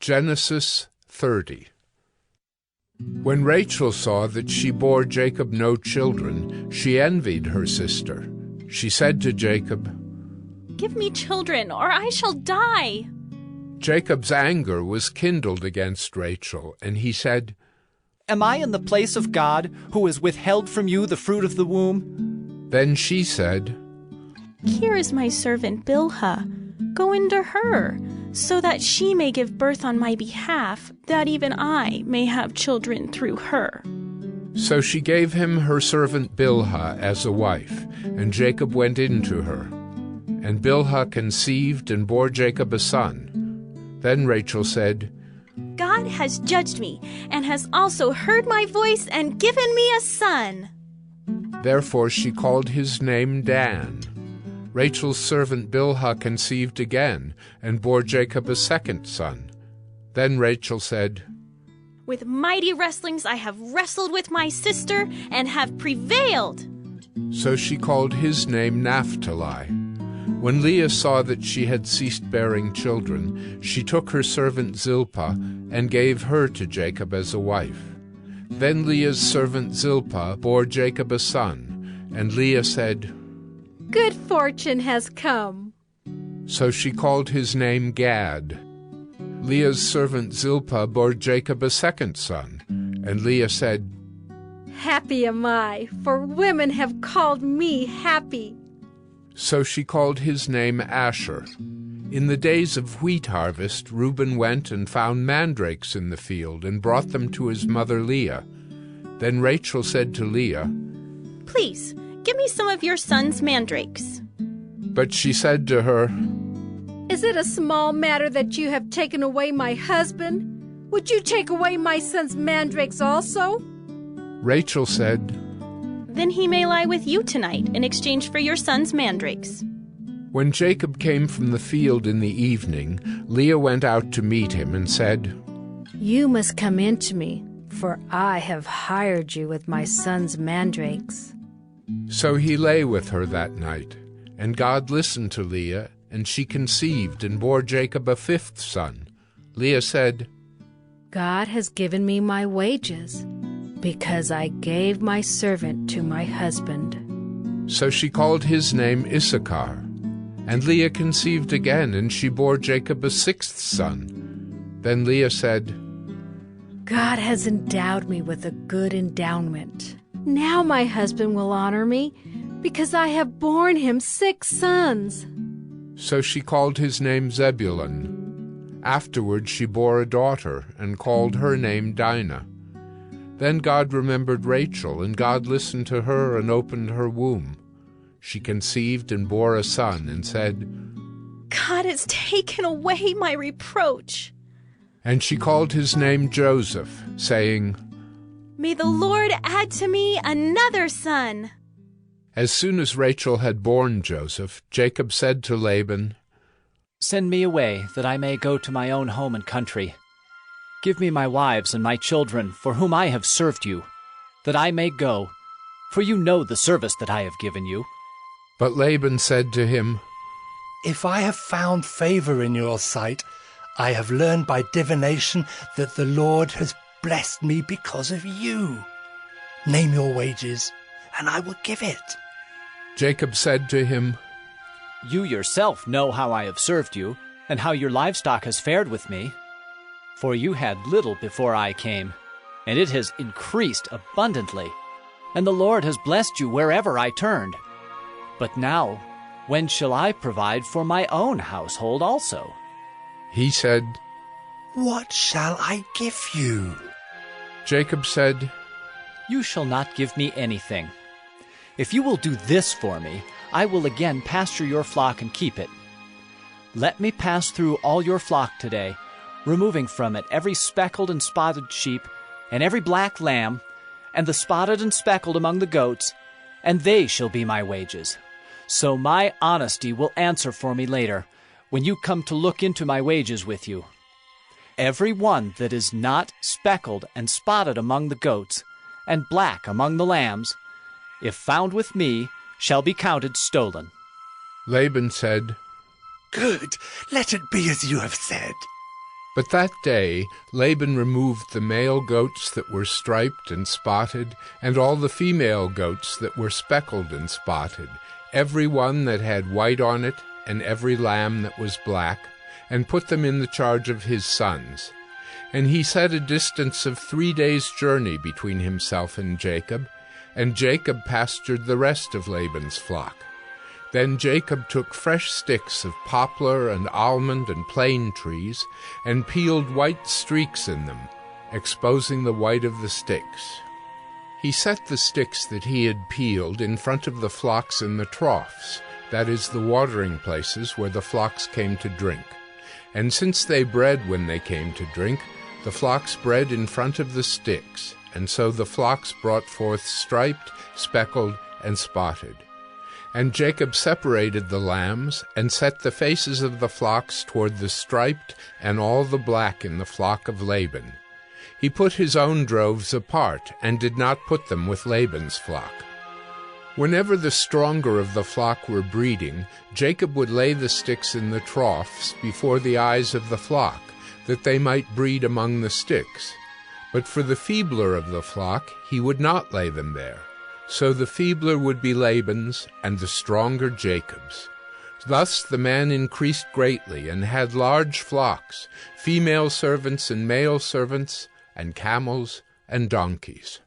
Genesis 30. When Rachel saw that she bore Jacob no children, she envied her sister. She said to Jacob, "Give me children, or I shall die." Jacob's anger was kindled against Rachel, and he said, "Am I in the place of God, who has withheld from you the fruit of the womb?" Then she said, "Here is my servant Bilhah. Go into her, so that she may give birth on my behalf, that even I may have children through her." So she gave him her servant Bilhah as a wife, and Jacob went in to her. And Bilhah conceived and bore Jacob a son. Then Rachel said, "God has judged me, and has also heard my voice and given me a son." Therefore she called his name Dan. Rachel's servant Bilhah conceived again, and bore Jacob a second son. Then Rachel said, "With mighty wrestlings I have wrestled with my sister, and have prevailed." So she called his name Naphtali. When Leah saw that she had ceased bearing children, she took her servant Zilpah, and gave her to Jacob as a wife. Then Leah's servant Zilpah bore Jacob a son, and Leah said, "Good fortune has come." So she called his name Gad. Leah's servant Zilpah bore Jacob a second son, and Leah said, "Happy am I, for women have called me happy." So she called his name Asher. In the days of wheat harvest, Reuben went and found mandrakes in the field, and brought them to his mother Leah. Then Rachel said to Leah, "Please, give me some of your son's mandrakes." But she said to her, "Is it a small matter that you have taken away my husband? Would you take away my son's mandrakes also?" Rachel said, "Then he may lie with you tonight in exchange for your son's mandrakes." When Jacob came from the field in the evening, Leah went out to meet him and said, "You must come in to me, for I have hired you with my son's mandrakes." So he lay with her that night, and God listened to Leah, and she conceived and bore Jacob a fifth son. Leah said, "God has given me my wages, because I gave my servant to my husband." So she called his name Issachar. And Leah conceived again, and she bore Jacob a sixth son. Then Leah said, "God has endowed me with a good endowment. Now my husband will honor me, because I have borne him 6 sons." So she called his name Zebulun. Afterward she bore a daughter, and called her name Dinah. Then God remembered Rachel, and God listened to her and opened her womb. She conceived and bore a son, and said, "God has taken away my reproach." And she called his name Joseph, saying, "May the Lord add to me another son." As soon as Rachel had borne Joseph, Jacob said to Laban, "Send me away, that I may go to my own home and country. Give me my wives and my children, for whom I have served you, that I may go, for you know the service that I have given you." But Laban said to him, "If I have found favor in your sight, I have learned by divination that the Lord has blessed me because of you. Name your wages, and I will give it." Jacob said to him, You yourself know how I have served you, and how your livestock has fared with me. For you had little before I came, and it has increased abundantly, and the Lord has blessed you wherever I turned. But now, when shall I provide for my own household also?" He said, "What shall I give you?" Jacob said, You shall not give me anything. If you will do this for me, I will again pasture your flock and keep it. Let me pass through all your flock today, removing from it every speckled and spotted sheep, and every black lamb, and the spotted and speckled among the goats, and they shall be my wages. So my honesty will answer for me later, when you come to look into my wages with you. Every one that is not speckled and spotted among the goats, and black among the lambs, if found with me, shall be counted stolen." Laban said, "Good, let it be as you have said." But that day Laban removed the male goats that were striped and spotted, and all the female goats that were speckled and spotted, every one that had white on it, and every lamb that was black, and put them in the charge of his sons. And he set a distance of 3 days' journey between himself and Jacob pastured the rest of Laban's flock. Then Jacob took fresh sticks of poplar and almond and plane trees, and peeled white streaks in them, exposing the white of the sticks. He set the sticks that he had peeled in front of the flocks in the troughs, that is, the watering places where the flocks came to drink. And since they bred when they came to drink, the flocks bred in front of the sticks, and so the flocks brought forth striped, speckled, and spotted. And Jacob separated the lambs, and set the faces of the flocks toward the striped and all the black in the flock of Laban. He put his own droves apart, and did not put them with Laban's flock. Whenever the stronger of the flock were breeding, Jacob would lay the sticks in the troughs before the eyes of the flock, that they might breed among the sticks. But for the feebler of the flock he would not lay them there. So the feebler would be Laban's, and the stronger Jacob's. Thus the man increased greatly, and had large flocks, female servants and male servants, and camels and donkeys.